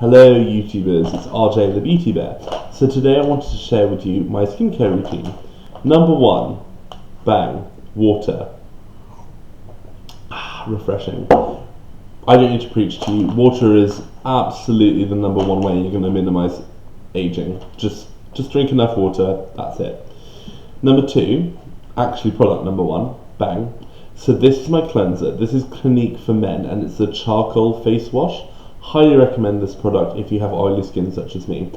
Hello YouTubers, it's RJ the Beauty Bear. So today I wanted to share with you my skincare routine. Number one, bang, water. Refreshing. I don't need to preach to you, water is absolutely the number one way you're going to minimise aging. Just drink enough water, that's it. Number two, actually product number one, bang. So this is my cleanser. This is Clinique for men and it's a charcoal face wash. Highly recommend this product if you have oily skin such as me.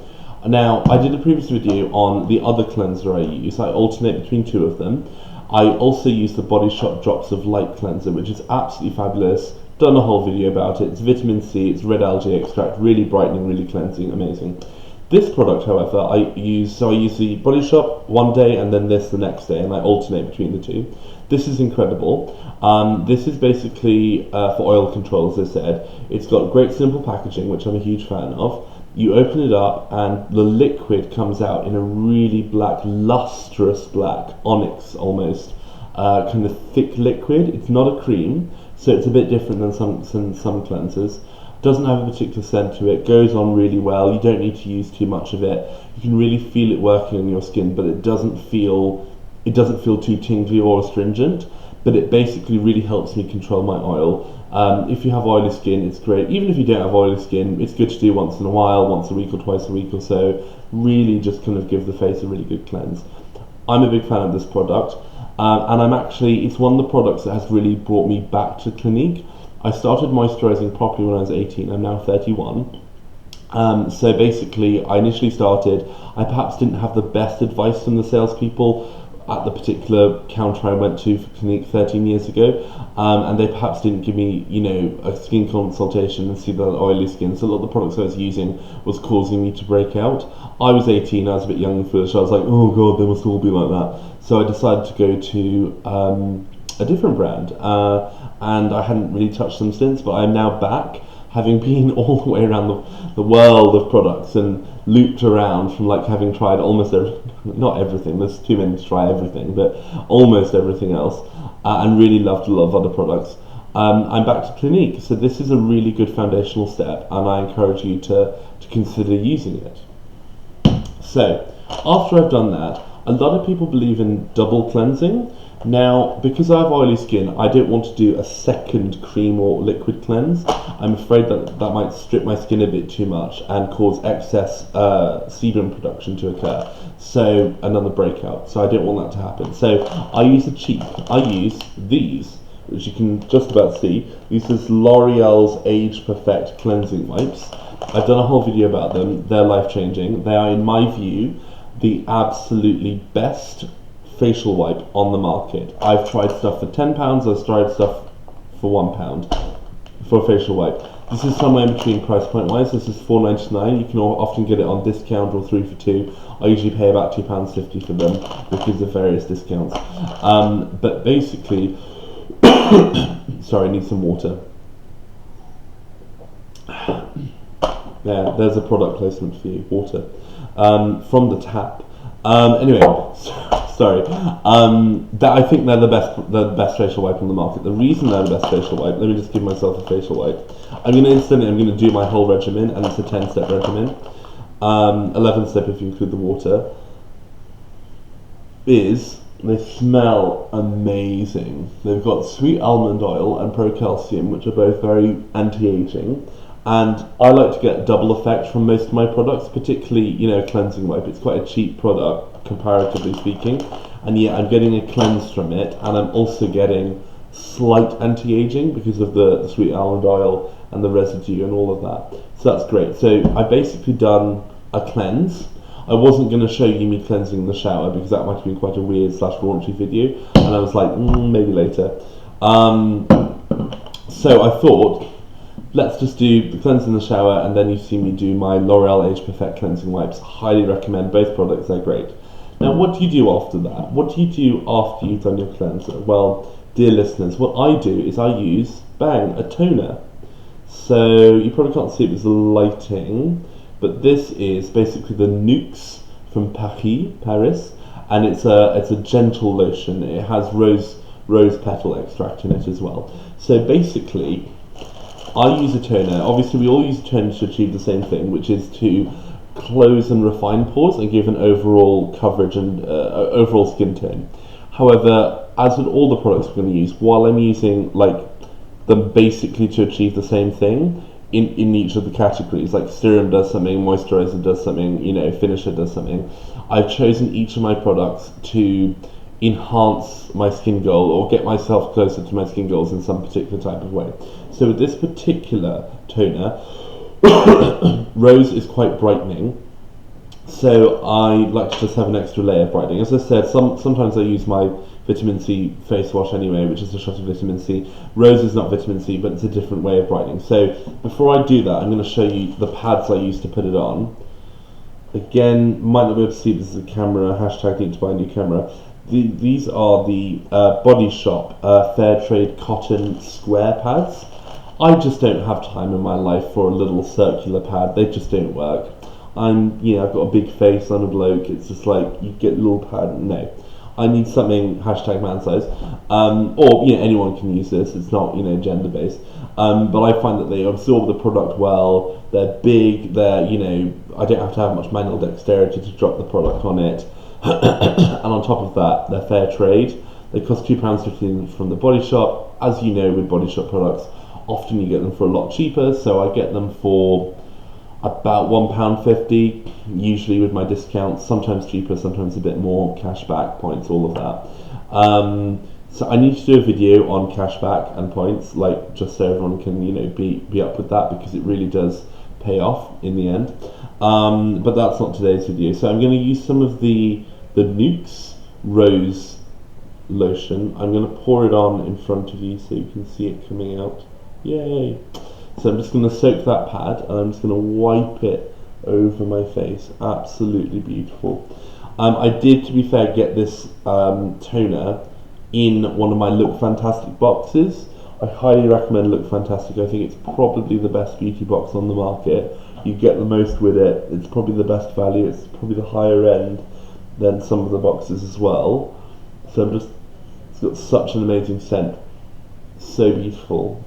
Now, I did a previous video on the other cleanser I use. I alternate between two of them. I also use the Body Shop Drops of Light cleanser, which is absolutely fabulous. Done a whole video about it. It's vitamin C, it's red algae extract, really brightening, really cleansing, amazing. This product, however, I use the Body Shop one day and then this the next day, and I alternate between the two. This is incredible. This is basically for oil control, as I said. It's got great simple packaging, which I'm a huge fan of. You open it up and the liquid comes out in a really black, lustrous black, onyx almost, kind of thick liquid. It's not a cream, so it's a bit different than some cleansers. Doesn't have a particular scent to it, goes on really well. You don't need to use too much of it. You can really feel it working on your skin, but it doesn't feel too tingly or astringent, but it basically really helps me control my oil. If you have oily skin, it's great. Even if you don't have oily skin, it's good to do once in a while, once a week or twice a week or so. Really just kind of give the face a really good cleanse. I'm a big fan of this product, and it's one of the products that has really brought me back to Clinique. I started moisturising properly when I was 18, I'm now 31. So basically, I initially started, I perhaps didn't have the best advice from the salespeople at the particular counter I went to for Clinique 13 years ago, and they perhaps didn't give me, a skin consultation and see the oily skin, so a lot of the products I was using was causing me to break out. I was 18, I was a bit young and foolish, I was like, oh god, they must all be like that. So I decided to go to a different brand, and I hadn't really touched them since, but I'm now back, having been all the way around the world of products and looped around from having tried almost not everything, there's too many to try everything, but almost everything else, and really loved a lot of other products. I'm back to Clinique, so this is a really good foundational step, and I encourage you to consider using it. So, after I've done that, a lot of people believe in double cleansing. Now, because I have oily skin, I don't want to do a second cream or liquid cleanse. I'm afraid that might strip my skin a bit too much and cause excess sebum production to occur. So, another breakout. So I don't want that to happen. So I use these, which you can just about see. These is L'Oreal's Age Perfect Cleansing Wipes. I've done a whole video about them. They're life-changing. They are, in my view, the absolutely best facial wipe on the market. I've tried stuff for £10, I've tried stuff for £1 for a facial wipe. This is somewhere in between price point wise. This is £4.99. You can often get it on discount or 3 for 2. I usually pay about £2.50 for them because of various discounts. But basically, sorry, I need some water. There's a product placement for you, water, from the tap. Anyway, sorry. I think they're the best facial wipe on the market. The reason they're the best facial wipe, let me just give myself a facial wipe. I'm going to do my whole regimen, and it's a 10-step regimen. 11 step if you include the water. They smell amazing. They've got sweet almond oil and pro-calcium, which are both very anti-aging. And I like to get double effect from most of my products, particularly, cleansing wipe. It's quite a cheap product, comparatively speaking. And yet I'm getting a cleanse from it, and I'm also getting slight anti-aging because of the sweet almond oil and the residue and all of that. So that's great. So I've basically done a cleanse. I wasn't going to show you me cleansing in the shower because that might have been quite a weird / raunchy video. And I was like, maybe later. So I thought, let's just do the cleanse in the shower, and then you see me do my L'Oreal Age Perfect Cleansing Wipes. Highly recommend both products, they're great. Now, what do you do after that? What do you do after you've done your cleanser? Well, dear listeners, what I do is I use, a toner. So, you probably can't see it with the lighting, but this is basically the Nukes from Paris, and it's a gentle lotion. It has rose petal extract in it as well. So basically, I use a toner. Obviously, we all use a toner to achieve the same thing, which is to close and refine pores and give an overall coverage and overall skin tone. However, as with all the products we're going to use, while I'm using like them basically to achieve the same thing in each of the categories, like serum does something, moisturizer does something, finisher does something, I've chosen each of my products to enhance my skin goal or get myself closer to my skin goals in some particular type of way. So with this particular toner, Rose is quite brightening, so I like to just have an extra layer of brightening. As I said, sometimes I use my vitamin C face wash anyway, which is a shot of vitamin C. Rose is not vitamin C, but it's a different way of brightening. So before I do that, I'm going to show you the pads I use to put it on. Again, might not be able to see this as a camera, hashtag need to buy a new camera. These are the Body Shop Fair Trade Cotton Square pads. I just don't have time in my life for a little circular pad. They just don't work. I've got a big face, I'm a bloke. It's just like, you get a little pad. No. I need something, hashtag man size. Or, anyone can use this. It's not, gender based. But I find that they absorb the product well. They're big. They're, I don't have to have much manual dexterity to drop the product on it. And on top of that, they're fair trade. They cost £2.15 from the Body Shop. As you know, with Body Shop products, often you get them for a lot cheaper, so I get them for about £1.50, usually with my discounts, sometimes cheaper, sometimes a bit more, cashback, points, all of that. So I need to do a video on cashback and points, just so everyone can, be up with that, because it really does pay off in the end. But that's not today's video. So I'm going to use some of the Nukes Rose lotion. I'm going to pour it on in front of you so you can see it coming out. Yay! So I'm just going to soak that pad and I'm just going to wipe it over my face. Absolutely beautiful. I did, to be fair, get this toner in one of my Look Fantastic boxes. I highly recommend Look Fantastic. I think it's probably the best beauty box on the market. You get the most with it. It's probably the best value. It's probably the higher end than some of the boxes as well. So it's got such an amazing scent. So beautiful.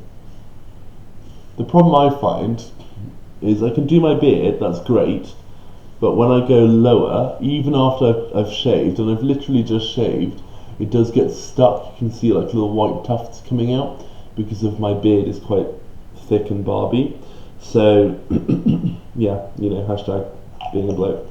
The problem I find is I can do my beard, that's great, but when I go lower, even after I've shaved, and I've literally just shaved, it does get stuck. You can see like little white tufts coming out because of my beard is quite thick and barby. So yeah, hashtag being a bloke.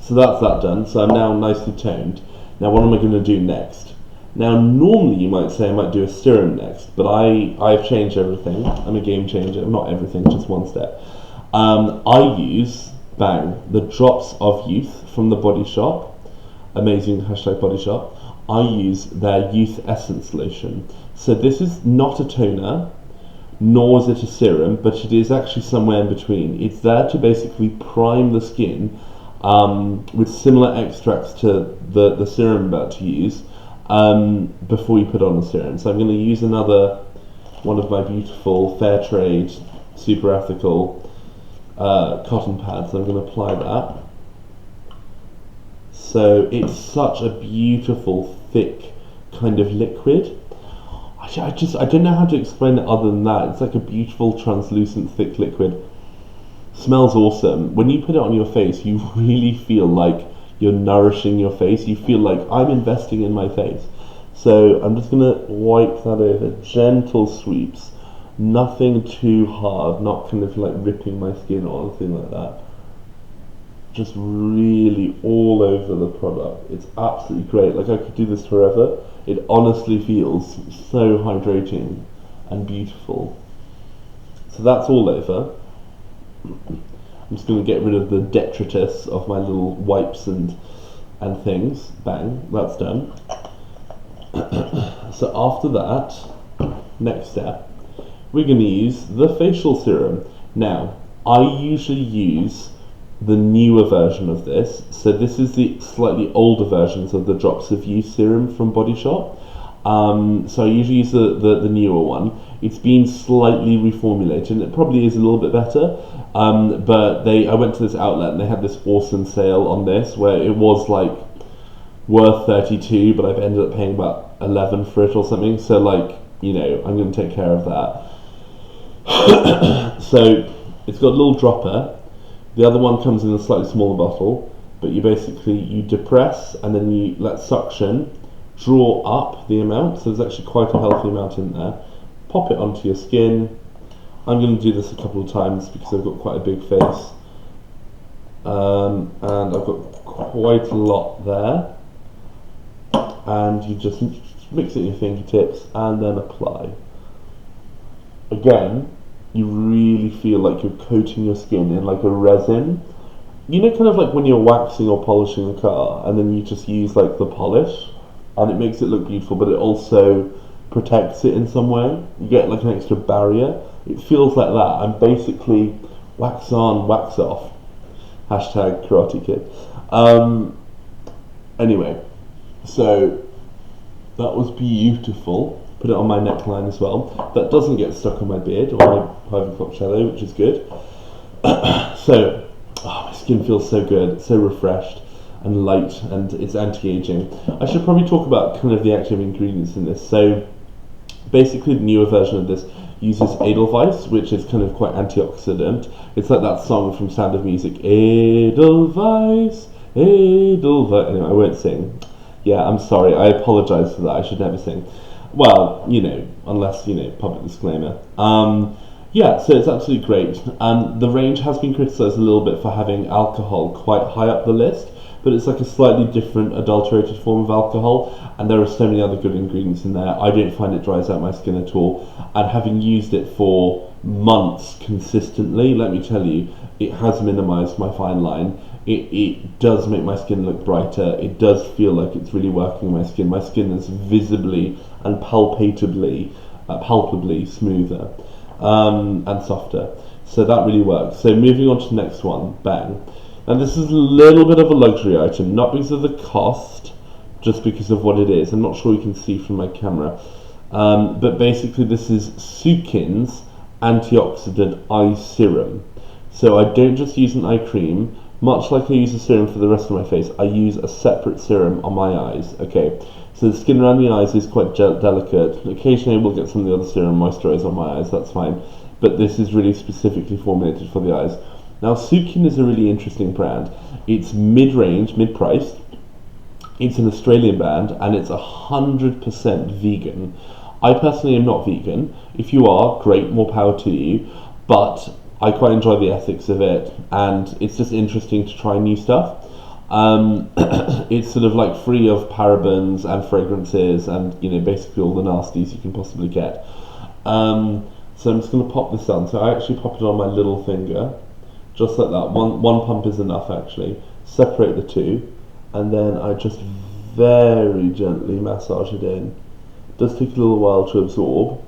So that's that done. So I'm now nicely toned. Now what am I going to do next? Now normally you might say I might do a serum next, but I've changed everything. I'm a game changer. Not everything, just one step. I use, the Drops of Youth from the Body Shop. Amazing, hashtag Body Shop. I use their Youth Essence Lotion. So this is not a toner, nor is it a serum, but it is actually somewhere in between. It's there to basically prime the skin with similar extracts to the serum I'm about to use before you put on the serum. So I'm going to use another one of my beautiful fair trade, super ethical cotton pads. I'm going to apply that. So it's such a beautiful, thick kind of liquid. I don't know how to explain it other than that. It's like a beautiful, translucent, thick liquid. Smells awesome. When you put it on your face, you really feel like you're nourishing your face. You feel like I'm investing in my face. So I'm just going to wipe that over. Gentle sweeps. Nothing too hard. Not kind of like ripping my skin or anything like that. Just really all over the product. It's absolutely great. Like I could do this forever. It honestly feels so hydrating and beautiful. So that's all over. I'm just going to get rid of the detritus of my little wipes and things. Bang, that's done. So after that, next step, we're going to use the facial serum. Now, I usually use the newer version of this. So this is the slightly older versions of the Drops of Youth serum from Body Shop. So I usually use the newer one. It's been slightly reformulated and it probably is a little bit better. But I went to this outlet and they had this awesome sale on this where it was like worth 32, but I've ended up paying about 11 for it or something. So like you know, I'm going to take care of that. So it's got a little dropper. The other one comes in a slightly smaller bottle, but you depress and then you let suction draw up the amount. So there's actually quite a healthy amount in there. Pop it onto your skin. I'm going to do this a couple of times because I've got quite a big face, and I've got quite a lot there. And you just mix it in your fingertips and then apply. Again, you really feel like you're coating your skin in like a resin. You know, kind of like when you're waxing or polishing a car and then you just use like the polish and it makes it look beautiful, but it also protects it in some way. You get like an extra barrier. It feels like that. I'm basically wax on, wax off. Hashtag Karate Kid. Anyway, so that was beautiful. Put it on my neckline as well. That doesn't get stuck on my beard or my private crop shadow, which is good. So, my skin feels so good, so refreshed and light, and it's anti-aging. I should probably talk about kind of the active ingredients in this. So, basically the newer version of this uses Edelweiss, which is kind of quite antioxidant. It's like that song from Sound of Music, Edelweiss, Edelweiss. Anyway, I won't sing. Yeah, I'm sorry, I apologise for that, I should never sing. Well, you know, unless, you know, public disclaimer. Yeah, so it's absolutely great. The range has been criticised a little bit for having alcohol quite high up the list, but it's like a slightly different adulterated form of alcohol, and there are so many other good ingredients in there. I don't find it dries out my skin at all, and having used it for months consistently, let me tell you, it has minimised my fine line. It does make my skin look brighter. It does feel like it's really working my skin. My skin is visibly and palpably smoother and softer. So that really works. So moving on to the next one, bang. And this is a little bit of a luxury item, not because of the cost, just because of what it is. I'm not sure you can see from my camera. But basically this is Sukin's antioxidant eye serum. So I don't just use an eye cream. Much like I use a serum for the rest of my face, I use a separate serum on my eyes. Okay, so the skin around the eyes is quite delicate. Occasionally we'll get some of the other serum moisturizer on my eyes, that's fine. But this is really specifically formulated for the eyes. Now, Sukin is a really interesting brand. It's mid-range, mid-priced. It's an Australian brand, and it's 100% vegan. I personally am not vegan. If you are, great, more power to you. But I quite enjoy the ethics of it, and it's just interesting to try new stuff. It's sort of like free of parabens and fragrances and, you know, basically all the nasties you can possibly get. So I'm just going to pop this on. So I actually pop it on my little finger, just like that. One pump is enough, actually. Separate the two, and then I just very gently massage it in. It does take a little while to absorb.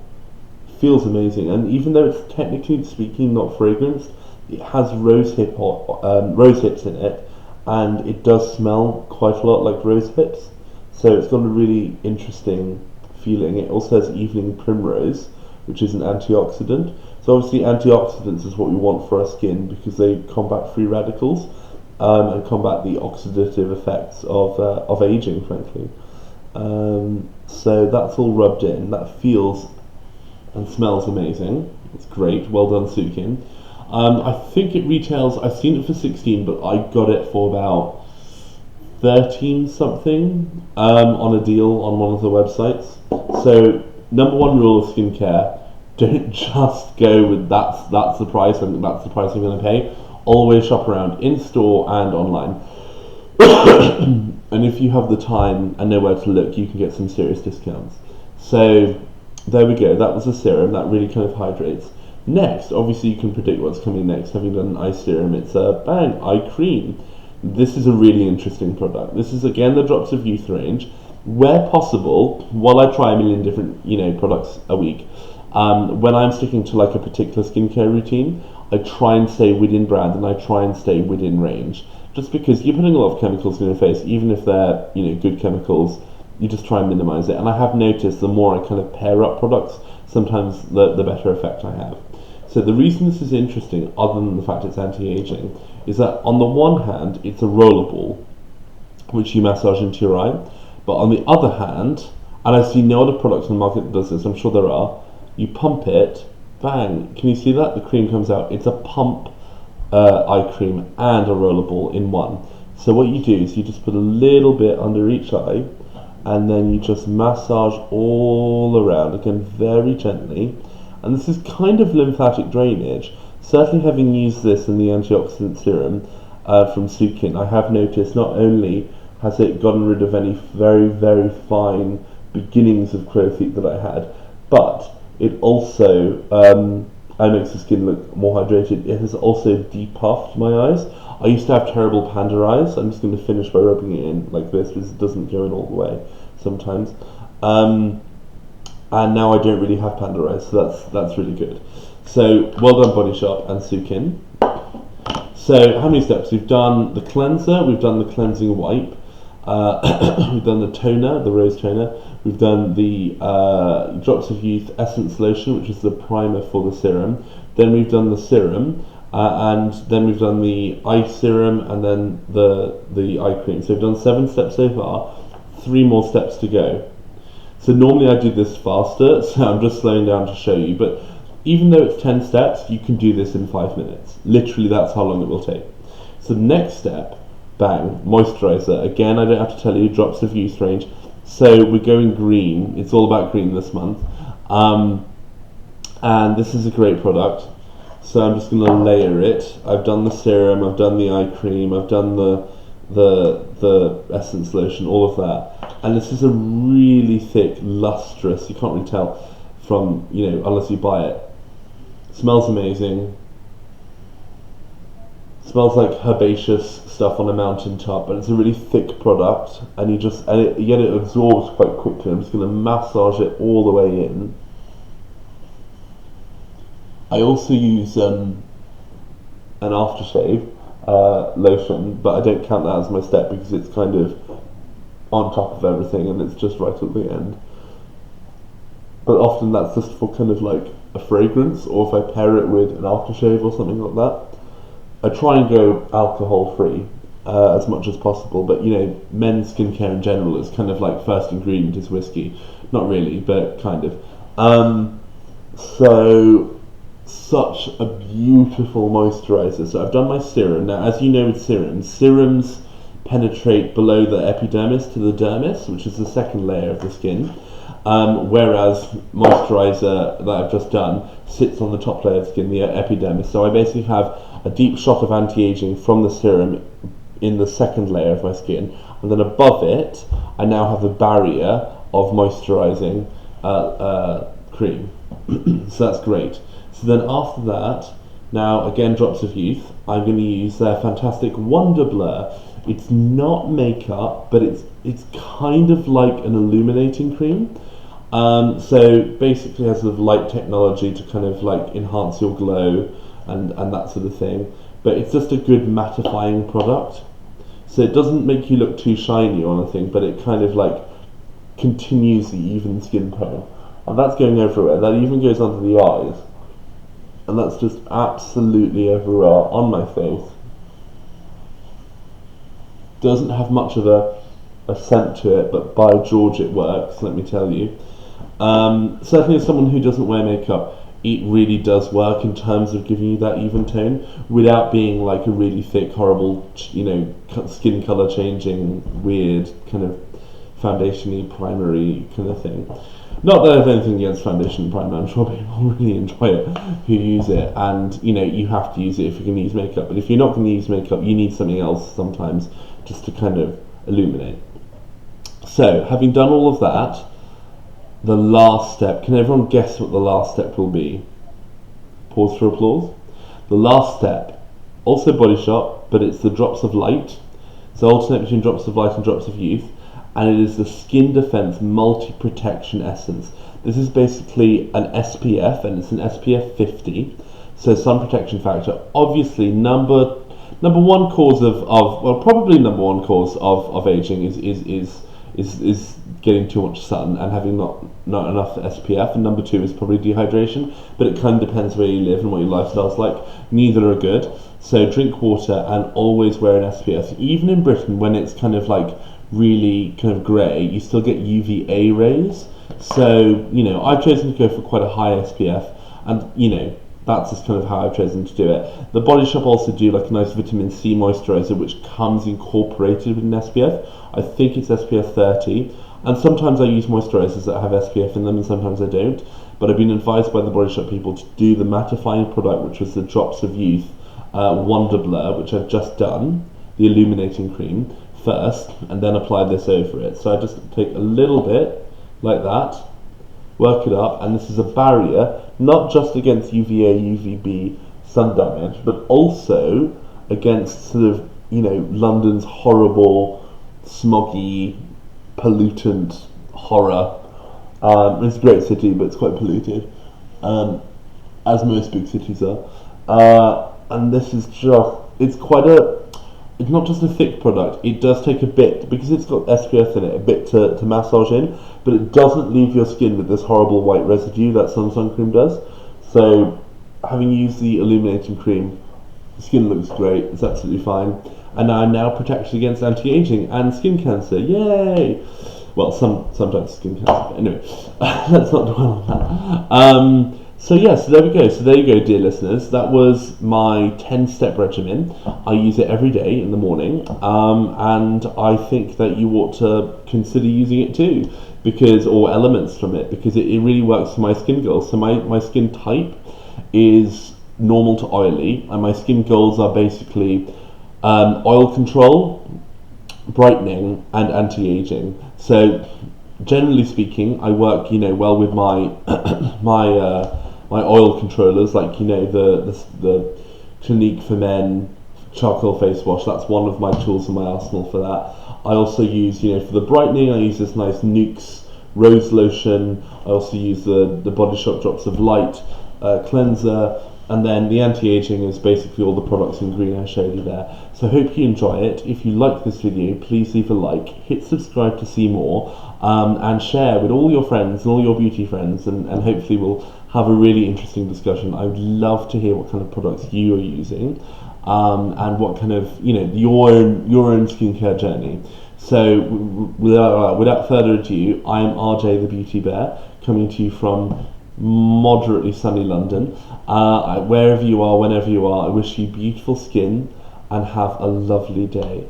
Feels amazing, and even though it's technically speaking not fragranced, it has rose hips in it, and it does smell quite a lot like rose hips, so it's got a really interesting feeling. It also has evening primrose, which is an antioxidant. So obviously antioxidants is what we want for our skin because they combat free radicals and combat the oxidative effects of aging, frankly. So that's all rubbed in. That feels and smells amazing. It's great. Well done, Sukin. I think it retails, I've seen it for 16, but I got it for about 13 something on a deal on one of the websites. So number one rule of skincare, don't just go with that's the price and that's the price I'm going to pay. Always shop around in store and online. And if you have the time and know where to look, you can get some serious discounts. So there we go, that was a serum that really kind of hydrates. Next, obviously you can predict what's coming next. Having done an eye serum, it's a bang, eye cream. This is a really interesting product. This is again the Drops of Youth range. Where possible, while I try a million different products a week, when I'm sticking to like a particular skincare routine, I try and stay within brand and I try and stay within range. Just because you're putting a lot of chemicals in your face, even if they're good chemicals, you just try and minimize it. And I have noticed the more I kind of pair up products, sometimes the better effect I have. So the reason this is interesting, other than the fact it's anti-aging, is that on the one hand, it's a rollerball, which you massage into your eye, but on the other hand, and I see no other products on the market that does this. I'm sure there are. You pump it, bang. Can you see that? The cream comes out. It's a pump eye cream and a rollerball in one. So what you do is you just put a little bit under each eye, and then you just massage all around, again very gently. And this is kind of lymphatic drainage. Certainly having used this in the antioxidant serum from Sukin, I have noticed not only has it gotten rid of any very, very fine beginnings of crow's feet that I had, but it also makes the skin look more hydrated. It has also depuffed my eyes. I used to have terrible panda eyes. I'm just going to finish by rubbing it in like this because it doesn't go in all the way sometimes. And now I don't really have panda eyes, so that's really good. So well done Body Shop and Sukin. So how many steps? We've done the cleanser, we've done the cleansing wipe, we've done the toner, the rose toner, we've done the Drops of Youth Essence Lotion, which is the primer for the serum, then we've done the serum, and then we've done the eye serum, and then the eye cream. So we've done 7 steps so far, 3 more steps to go. So normally I do this faster, so I'm just slowing down to show you, but even though it's 10 steps, you can do this in 5 minutes. Literally, that's how long it will take. So the next step, bang, moisturizer. Again, I don't have to tell you, Drops of Youth range. So we're going green. It's all about green this month. And this is a great product. So I'm just going to layer it. I've done the serum, I've done the eye cream, I've done the essence lotion, all of that. And this is a really thick, lustrous, you can't really tell from, unless you buy it. Smells amazing. Smells like herbaceous stuff on a mountaintop, but it's a really thick product, and yet it absorbs quite quickly. I'm just going to massage it all the way in. I also use an aftershave lotion, but I don't count that as my step because it's kind of on top of everything and it's just right at the end. But often that's just for kind of like a fragrance, or if I pair it with an aftershave or something like that. I try and go alcohol free as much as possible, but men's skincare in general is kind of like first ingredient is whiskey. Not really, but kind of. So such a beautiful moisturizer. So I've done my serum. Now, as you know with serums penetrate below the epidermis to the dermis, which is the second layer of the skin. Whereas moisturizer that I've just done sits on the top layer of the skin, the epidermis. So I basically have a deep shot of anti-aging from the serum in the second layer of my skin, and then above it I now have a barrier of moisturizing cream. So that's great. So then after that, now again Drops of Youth, I'm going to use their fantastic Wonder Blur. It's not makeup, but it's kind of like an illuminating cream. So basically has sort of light technology to kind of like enhance your glow and that sort of thing. But it's just a good mattifying product. So it doesn't make you look too shiny or anything, but it kind of like continues the even skin tone. And that's going everywhere. That even goes under the eyes. And that's just absolutely everywhere on my face. Doesn't have much of a scent to it, but by George it works, let me tell you. Certainly as someone who doesn't wear makeup, it really does work in terms of giving you that even tone without being like a really thick, horrible, skin color changing, weird kind of foundation-y, primary kind of thing. Not that I have anything against foundation and primer, I'm sure people really enjoy it who use it, and you have to use it if you're going to use makeup, but if you're not going to use makeup, you need something else sometimes just to kind of illuminate. So, having done all of that, the last step, can everyone guess what the last step will be? Pause for applause. The last step, also Body Shop, but it's the Drops of Light. So alternate between Drops of Light and Drops of Youth, and it is the Skin Defense Multi-Protection Essence. This is basically an SPF, and it's an SPF 50, so sun protection factor. Obviously, number one cause probably number one cause of aging is getting too much sun and having not enough SPF, and number 2 is probably dehydration, but it kind of depends where you live and what your lifestyle's like. Neither are good, so drink water and always wear an SPF, even in Britain when it's kind of like really kind of grey, you still get UVA rays. So, I've chosen to go for quite a high SPF, and, that's just kind of how I've chosen to do it. The Body Shop also do like a nice vitamin C moisturiser, which comes incorporated with an SPF. I think it's SPF 30, and sometimes I use moisturisers that have SPF in them, and sometimes I don't. But I've been advised by the Body Shop people to do the mattifying product, which was the Drops of Youth Wonder Blur, which I've just done, the illuminating cream, first, and then apply this over it. So I just take a little bit, like that, work it up, and this is a barrier, not just against UVA, UVB sun damage, but also against sort of, London's horrible, smoggy, pollutant horror. It's a great city, but it's quite polluted, as most big cities are. And this is just, it's not just a thick product, it does take a bit, because it's got SPF in it, a bit to massage in, but it doesn't leave your skin with this horrible white residue that some sun cream does. So, having used the illuminating cream, the skin looks great, it's absolutely fine. And I'm now protected against anti-aging and skin cancer, yay! Well, sometimes skin cancer, but anyway, let's not dwell on that. So there we go. So there you go, dear listeners. That was my 10-step regimen. I use it every day in the morning, and I think that you ought to consider using it too, or elements from it, because it really works for my skin goals. So my skin type is normal to oily, and my skin goals are basically oil control, brightening, and anti-aging. So generally speaking, I work well with my my oil controllers, like the Clinique for Men charcoal face wash. That's one of my tools in my arsenal for that. I also use, for the brightening, I use this nice Nuxe rose lotion. I also use the Body Shop Drops of Light cleanser. And then the anti-aging is basically all the products in green I showed you there. So I hope you enjoy it. If you like this video, please leave a like, hit subscribe to see more, and share with all your friends and all your beauty friends, and hopefully we'll have a really interesting discussion. I would love to hear what kind of products you are using, and what kind of, your own skincare journey. So without further ado, I am RJ the Beauty Bear, coming to you from moderately sunny London. Wherever you are, whenever you are, I wish you beautiful skin and have a lovely day.